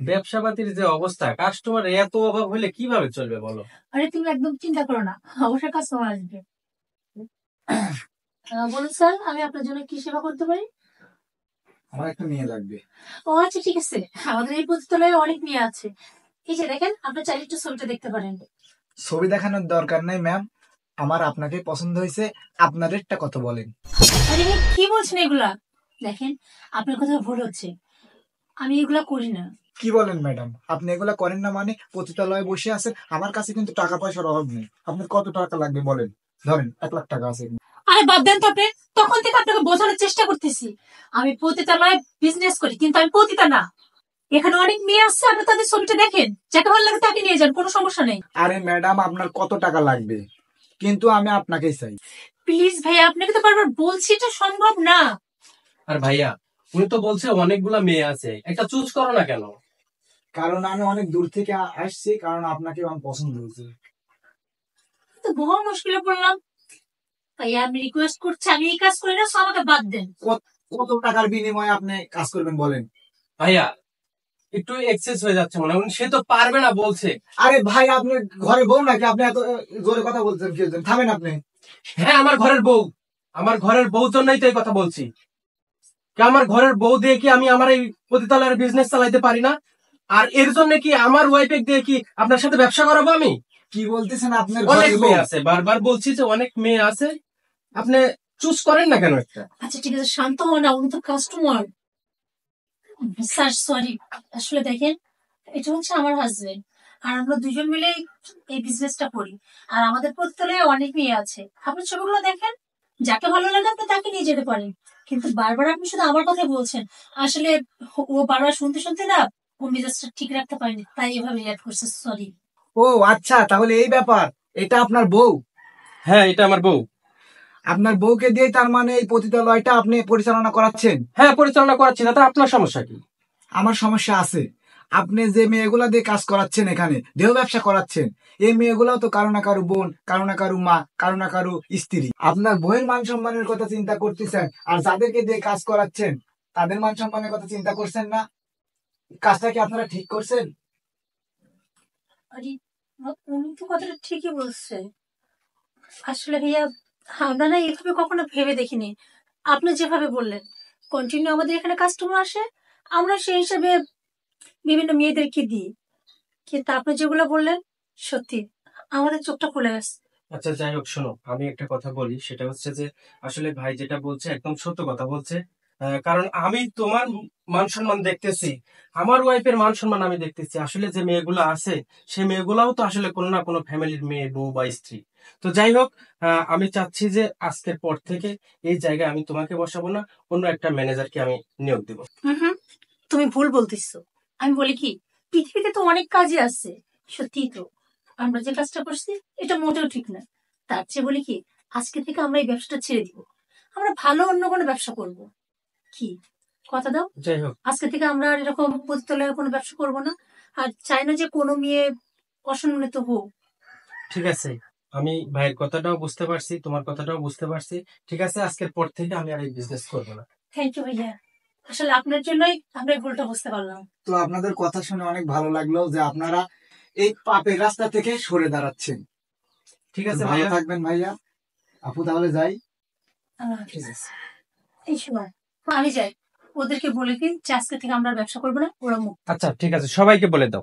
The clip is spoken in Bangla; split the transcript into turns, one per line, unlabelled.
ব্যবসা পাতির যে অবস্থা, কাস্টমার এত অভাব হলে কিভাবে চলবে বলো?
আরে তুমি একদম চিন্তা করো না, অবশ্যই কাস্টমার আসবে। বলুন স্যার, আমি আপনার জন্য কি সেবা করতে পারি?
আমার একটা মেয়ে লাগবে।
ও আচ্ছা, ঠিক আছে। আমাদের এই পতিতালয়ে অনেক মেয়ে আছে। এই যে দেখেন, আপনার চাইলে একটু ছবিটা দেখতে পারেন।
ছবি দেখানোর দরকার নাই ম্যাম, আমার আপনাকে পছন্দ হয়েছে। আপনার রেটটা কত বলেন?
আরে ভাই, কি বলছেন এগুলা? দেখেন, আপনার কথা ভুল হচ্ছে। আমি এগুলা করি না।
কি বলেন ম্যাডাম, আপনি এগুলা করেন না মানে? পতিতালয়ে বসে আছেন, আমার কাছে কিন্তু টাকা পয়সার অভাব নেই। আপনার কত টাকা লাগবে বলেন? ধরেন 1 লাখ টাকা আছে।
আরে বাদ দেন তো আপনি। তখন থেকে আপনাকে বোঝানোর চেষ্টা করতেছি, আমি পতিতালয়ে বিজনেস করি, কিন্তু আমি পতিতা না। এখানে অনেক মেয়ে আসছে, আপনি তাদের ছবিটা দেখেন, যাকে ভালো লাগে তাকে নিয়ে যান, কোনো সমস্যা নেই।
আরে ম্যাডাম, আপনার কত টাকা লাগবে? কিন্তু আমি আপনাকেই চাই।
প্লিজ ভাইয়া, আপনাকে তো বারবার বলছি এটা সম্ভব না।
আর ভাইয়া, উনি তো বলছে অনেকগুলা মেয়ে আছে, একটা চুজ করো না কেন?
কারণ আমি অনেক দূর থেকে আসছি, কারণ আপনাকে আমার পছন্দ হয়েছে।
তো বহু মুশকিলে পড়লাম। ভাইয়া, আমি রিকোয়েস্ট করছি, আমি এই কাজ করি না, সো আমাকে বাদ দেন।
কত টাকার বিনিময়ে আপনি কাজ করবেন বলেন?
ভাইয়া, একটু এক্সেস হয়ে যাচ্ছে মনে হয়, সে তো পারবে না বলছে।
আরে ভাই, আপনি ঘরে বউ নাকি? আপনি এত জোরে কথা বলছেন কি জন্য? থামেন আপনি।
হ্যাঁ, আমার ঘরের বউ। আমার ঘরের বউ জন্যই তো এই কথা বলছি। কি আমার ঘরের বউ দিয়ে কি আমি আমার এই পতিতালয়ের বিজনেস চালাইতে পারি না? আর এর জন্য কি আমার ওয়াইফে দিয়ে কি আপনার সাথে ব্যবসা করাবো আমি?
কি বলতেছেন? আপনার
অনেক
ঘরে বউ?
মেয়ে আছে, বারবার বলছি যে অনেক মেয়ে আছে, আপনি চুজ করেন না কেন একটা?
আচ্ছা ঠিক আছে, শান্ত হন না, উনি তো কাস্টমার। স্যার সরি, আসলে দেখেন, এটা হচ্ছে আমার হাজবেন্ড, আর আমরা দুজন মিলে এই বিজনেসটা করি। আর আমাদের পতিতালয়ে অনেক মেয়ে আছে, আপনি ছবিগুলো দেখেন, যাকে ভালো লাগে আপনি তাকে নিয়ে যেতে পারেন। কিন্তু বারবার আপনি শুধু আমার কথা বলছেন। আসলে ও বারবার শুনতে শুনতে না, ও মেজাজটা ঠিক রাখতে পারেনি, তাই এভাবে রিয়াক্ট করছে, সরি।
ও আচ্ছা, তাহলে এই ব্যাপার। এটা আপনার বউ?
হ্যাঁ, এটা আমার বউ।
আপনার বউকে দিয়ে তার মানে এই পতিতালয়টা আপনি পরিচালনা করাচ্ছেন?
হ্যাঁ, পরিচালনা করাচ্ছি, তাতে আপনার সমস্যা কি?
আমার সমস্যা আছে। আপনি যে মেয়েগুলা দিয়ে কাজ করাচ্ছেন, এখানে দেহ ব্যবসা করাচ্ছেন, এই মেয়েগুলাও তো কারো না কারো বোন, কারো না কারো মা, কারো না কারো স্ত্রী। আপনার বউয়ের মান সম্মানের কথা চিন্তা করতেছেন, আর যাদেরকে দিয়ে কাজ করাচ্ছেন তাদের মান সম্মানের কথা চিন্তা করছেন না। কাজটা কি আপনারা ঠিক করছেন?
আরে, উনি তো কথাটা ঠিকই বলছে। আসলে ভাইয়া, আমরা না এভাবে কখনো ভেবে দেখিনি। আপনি যেভাবে বললেন, কন্টিনিউ আমাদের এখানে কাস্টমার আসে, আমরা সেই হিসাবে বিভিন্ন মেয়েদেরকে দিই। কিন্তু আপনি যেগুলো বললেন, সত্যি আমাদের চোখটা খুলে গেছে।
আচ্ছা, যাই হোক, শোনো, আমি একটা কথা বলি, সেটা হচ্ছে যে আসলে ভাই যেটা বলছে একদম সত্য কথা বলছে। কারণ আমি তোমার মান সম্মান দেখতেছি, আমার ওয়াইফের মান সম্মান আমি দেখতেছি। আসলে যে মেয়েগুলো আছে, সে মেয়েগুলাও তো আসলে কোনো না কোনো ফ্যামিলির মেয়ে, বউ বা স্ত্রী। তো যাই হোক, আমি চাচ্ছি যে আজকের পর থেকে এই জায়গায় আমি তোমাকে বসাবো না, অন্য একটা ম্যানেজারকে আমি নিয়োগ দিব।
হুম, তুমি ভুল বলতেছো। আমি বলি কি, পৃথিবীতে তো অনেক কাজই আছে। সত্যি তো, আমরা যে কাজটা করছি এটা মোটেও ঠিক না। তার চেয়ে বলি কি, আজকে থেকে আমরা এই ব্যবসাটা ছেড়ে দিব, আমরা ভালো অন্য কোনো ব্যবসা করব। কি, কথা দাও?
যাই হোক,
আজকে থেকে আমরা আর এরকম পতিতালয়ে কোনো ব্যবসা করব না। আর চাই না যে কোনো মেয়ে অসম্মানিত হোক।
ঠিক আছে, আমি ভাইয়ের কথাটাও বুঝতে পারছি, তোমার কথাটাও বুঝতে পারছি। ঠিক আছে, আজকের পর থেকে আমি আর এই বিজনেস করবো না।
থ্যাংক ইউ ভাইয়া, আসলে আপনার জন্যই আমরা এই ভুলটা বুঝতে পারলাম।
তো আপনাদের কথা শুনে অনেক ভালো লাগলো যে আপনারা এই পাপের রাস্তা থেকে সরে দাঁড়াচ্ছেন।
ঠিক আছে
ভালো
ভাইয়া।
থাকবেন ভাইয়া। আপু তাহলে যাই।
ঠিক আছে। এই সময় আমি যাই, ওদেরকে বলে দিন যে আজকে থেকে আমরা আর ব্যবসা করবো না, ওরা মুখ।
আচ্ছা, ঠিক আছে, সবাইকে বলে দাও।